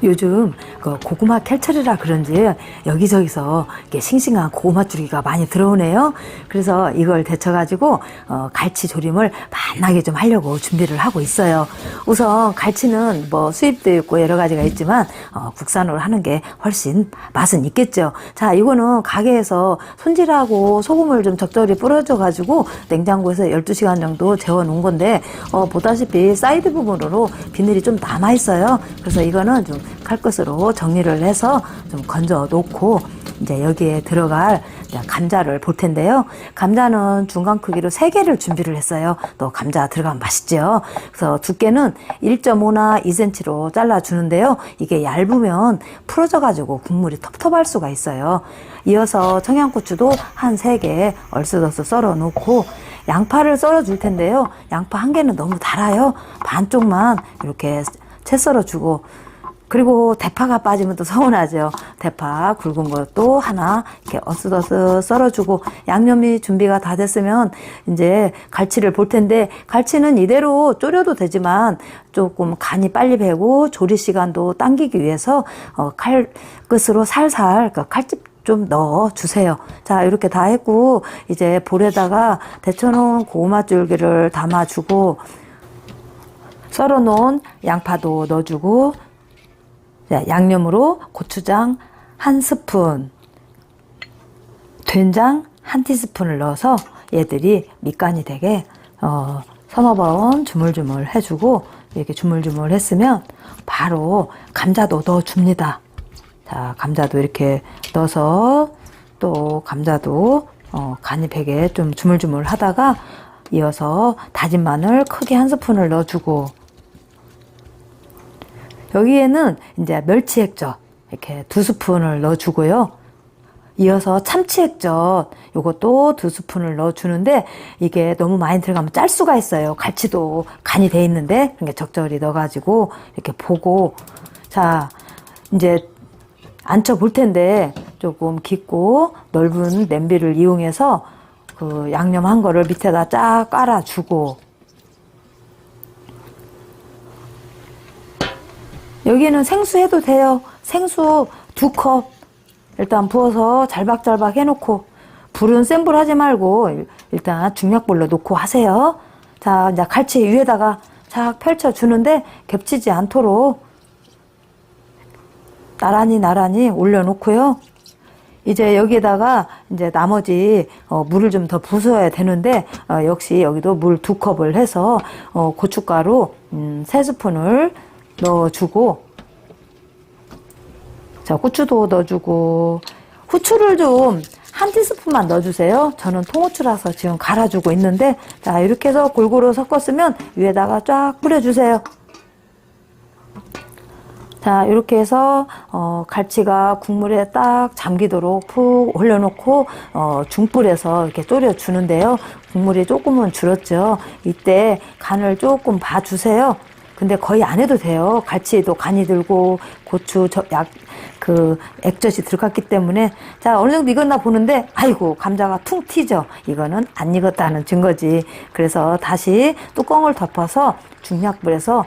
요즘 그 고구마 캘처리라 그런지 여기저기서 이렇게 싱싱한 고구마 줄기가 많이 들어오네요. 그래서 이걸 데쳐가지고 갈치 조림을 맛나게 좀 하려고 준비를 하고 있어요. 우선 갈치는 뭐 수입도 있고 여러 가지가 있지만 국산으로 하는 게 훨씬 맛은 있겠죠. 자, 이거는 가게에서 손질하고 소금을 좀 적절히 뿌려줘가지고 냉장고에서 12시간 정도 재워 놓은 건데 보다시피 사이드 부분으로 비늘이 좀 남아 있어요. 그래서 이거는 좀 칼끝으로 정리를 해서 좀 건져 놓고 이제 여기에 들어갈 감자를 볼 텐데요. 감자는 중간 크기로 3개를 준비를 했어요. 또 감자 들어가면 맛있죠. 그래서 두께는 1.5나 2cm로 잘라 주는데요. 이게 얇으면 풀어져 가지고 국물이 텁텁할 수가 있어요. 이어서 청양고추도 한 3개 얼슷얼슷 썰어 놓고 양파를 썰어 줄 텐데요. 양파 1개는 너무 달아요. 반쪽만 이렇게 채 썰어 주고, 그리고 대파가 빠지면 또 서운하죠. 대파 굵은 것도 하나 이렇게 어슷어슷 썰어주고, 양념이 준비가 다 됐으면 이제 갈치를 볼 텐데, 갈치는 이대로 졸여도 되지만 조금 간이 빨리 배고 조리 시간도 당기기 위해서 칼 끝으로 살살 칼집 좀 넣어 주세요. 자, 이렇게 다 했고 이제 볼에다가 데쳐놓은 고구마 줄기를 담아주고, 썰어 놓은 양파도 넣어주고, 양념으로 고추장 1스푼, 된장 1티스푼을 넣어서 얘들이 밑간이 되게 서너 번 주물주물 해주고, 이렇게 주물주물 했으면 바로 감자도 넣어줍니다. 자, 감자도 이렇게 넣어서 또 감자도 간이 배게 좀 주물주물 하다가, 이어서 다진 마늘 크게 1스푼을 넣어주고, 여기에는 이제 멸치 액젓 이렇게 2스푼을 넣어주고요. 이어서 참치 액젓 요것도 2스푼을 넣어주는데, 이게 너무 많이 들어가면 짤 수가 있어요. 갈치도 간이 돼 있는데, 그러니까 적절히 넣어가지고 이렇게 보고, 자, 이제 안쳐 볼 텐데 조금 깊고 넓은 냄비를 이용해서 그 양념한 거를 밑에다 쫙 깔아주고, 여기는 생수 해도 돼요. 생수 2컵 일단 부어서 잘박잘박 해놓고, 불은 센 불 하지 말고 일단 중약불로 놓고 하세요. 자, 이제 갈치 위에다가 착 펼쳐주는데 겹치지 않도록 나란히 올려놓고요. 이제 여기에다가 이제 나머지 물을 좀 더 부숴야 되는데, 역시 여기도 물 2컵을 해서 고춧가루 3스푼을 넣어주고, 자, 고추도 넣어주고, 후추를 좀 1티스푼만 넣어주세요. 저는 통후추라서 지금 갈아주고 있는데, 자, 이렇게 해서 골고루 섞었으면 위에다가 쫙 뿌려주세요. 자, 이렇게 해서 갈치가 국물에 딱 잠기도록 푹 올려놓고 중불에서 이렇게 졸여주는데요. 국물이 조금은 줄었죠. 이때 간을 조금 봐주세요. 근데 거의 안 해도 돼요. 갈치에도 간이 들고 고추, 액젓이 들어갔기 때문에. 자, 어느 정도 익었나 보는데, 아이고, 감자가 퉁 튀죠. 이거는 안 익었다는 증거지. 그래서 다시 뚜껑을 덮어서 중약불에서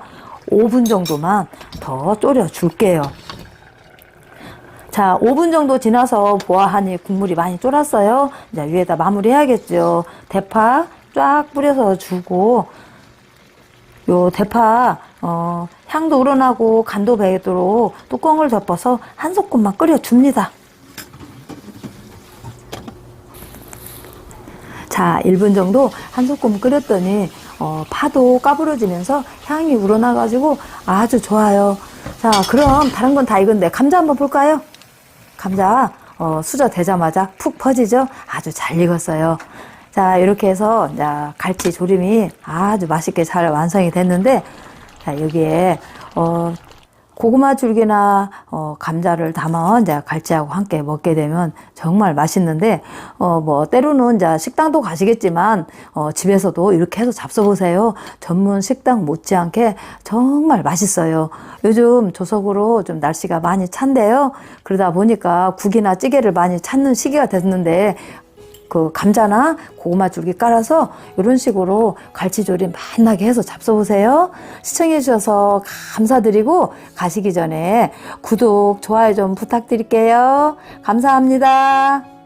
5분 정도만 더 졸여 줄게요. 자, 5분 정도 지나서 보아하니 국물이 많이 쫄았어요. 이제 위에다 마무리 해야겠죠. 대파 쫙 뿌려서 주고, 요 대파 향도 우러나고 간도 배도록 뚜껑을 덮어서 1소끔만 끓여줍니다. 자, 1분 정도 1소끔 끓였더니 파도 까부러지면서 향이 우러나가지고 아주 좋아요. 자, 그럼 다른 건 다 익은데 감자 한번 볼까요? 감자 수저 되자마자 푹 퍼지죠? 아주 잘 익었어요. 자, 이렇게 해서 이제 갈치 조림이 아주 맛있게 잘 완성이 됐는데, 자, 여기에 고구마 줄기나 감자를 담아 이제 갈치하고 함께 먹게 되면 정말 맛있는데, 뭐 때로는 이제 식당도 가시겠지만 집에서도 이렇게 해서 잡숴보세요. 전문 식당 못지않게 정말 맛있어요. 요즘 조석으로 좀 날씨가 많이 찬데요. 그러다 보니까 국이나 찌개를 많이 찾는 시기가 됐는데, 그 감자나 고구마 줄기 깔아서 이런 식으로 갈치조림 맛나게 해서 잡숴보세요. 시청해 주셔서 감사드리고 가시기 전에 구독, 좋아요 좀 부탁드릴게요. 감사합니다.